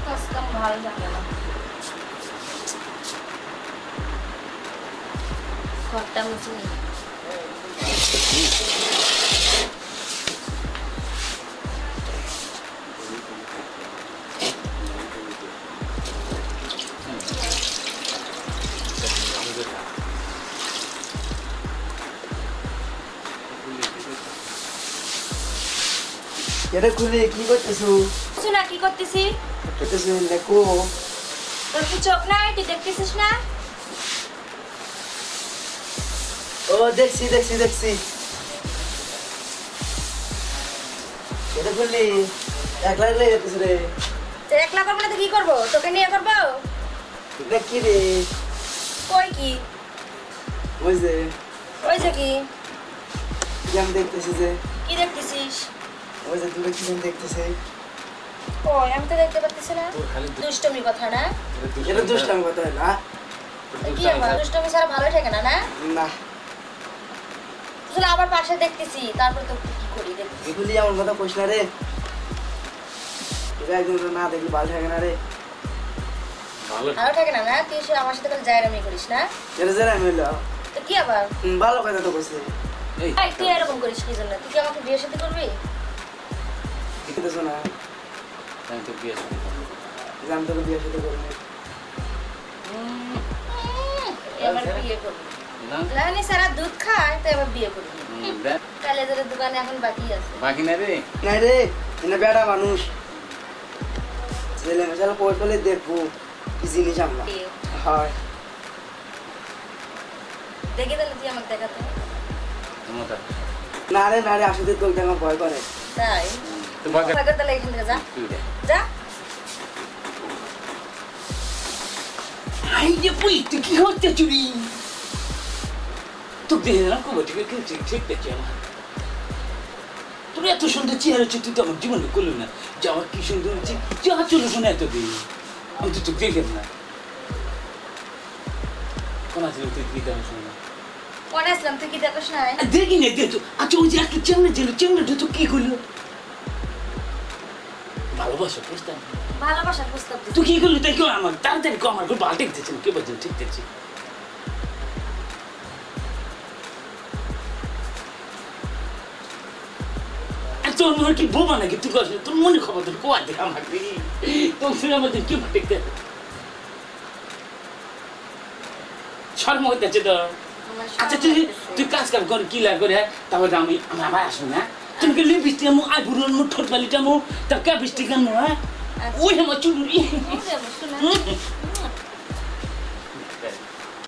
কাজকাম ভালো লাগে না ঘরটা মুছে নি এটা খুলে কি করতেছো? কিছু না কি করতেছি করতেছো লেখো। তোর কি চোখ নাই তুই দেখতেছিস না ও দেখছি দেখছি দেখছি। এটা খুললি একলা একলা যেতেছে রে। তো একলা করবো না তো কি করবো তোকে নিয়ে করবো দেখ কি রে? কই কি ওই যে ওই যে কি আমি দেখতেছি যে কি দেখতেছিস ওই যে দূরে কি দেখতেছে। ওই আমি তো দেখতে পাচ্ছি না দুষ্টমি কথা না এটা দুষ্টামি কথা না। কি আবার দুষ্টমি ছাড়া ভালো থাকে না না না তুই আবার পাশে দেখতেছি তারপর তো কি করি দেখতেছি এগুলি আমার কথা কইস না রে। এটা একদম না দেখলি ভালো থাকে না রে। ভালো থাকে না না তুই সে আমার সাথে জায়রামি করিস না এটা যারা আমি হইলো তো কি আবার ভালো কথা তো কইছে। এই তুই এরকম করিস কি জন্য তুই কি আমাকে বিয়ের সাথে করবি দেখতেছো না আমি তো বিয়ে শাদী করবো আমি তোকে বিয়ের সাথে করবো। এবার বিয়ে করবি না লানি সারা দুধ খায় তো এবার বিয়ে করবি কালেজের দোকানে এখন বাকি আছে বাকি না রে না রে এনে বেড়া মানুষ ছেলে মেশাল পড়ে পড়লে দেখবো কি জিনিস আমরা হয়। দেখে তাহলে তুই আমাকে দেখাতে তোমার না রে আসলে তোকে আমার ভয় করে। তাই তো বাকি ভয় করে তাহলে এখান থেকে যা তুই দে যা Ai, depois tu que rota churi. Tu de না কো ঠিক ঠিক ঠিক দেখে না। তুই এত সুন্দর চেহারা তুই তো আমার জীবনে করলি না। যা আমার কি সুন্দর যা চলো শোনা এত দিন। আমি তো তোকে দেখলাম না। কোন আছে তুই কি দাম শোনা? কোনে আসলাম তুই কি দেখোস না দেখি না দে তো আচ্ছা ওই যে একটা চেংড়া তো কি করলো? ভালোবাসা প্রস্তাব ভালোবাসার প্রস্তাব দিছি তুই কি করলি তাই কেউ আমার তাড়াতাড়ি কম আমার বাল দেখতেছি কে বলছেন ঠিক দেখছি তোর মনে কি বোবা নাকি তুই কাজ তোর মনে খবর তোর কোয়া দেখ আমাকে তোর ফিরে আমাদের কি দেখতে শর্ম হইতেছে তো আচ্ছা তুই কাজ কাম কর কি লাগে করে তারপর আমি আবার আসবো না তুমি কি লিপস্টিক আমু আইবুড়োর মু ঠোঁট বালিটা আমু তার ক্যাপিস্টিক আমু হ্যাঁ ওই আমার চুরি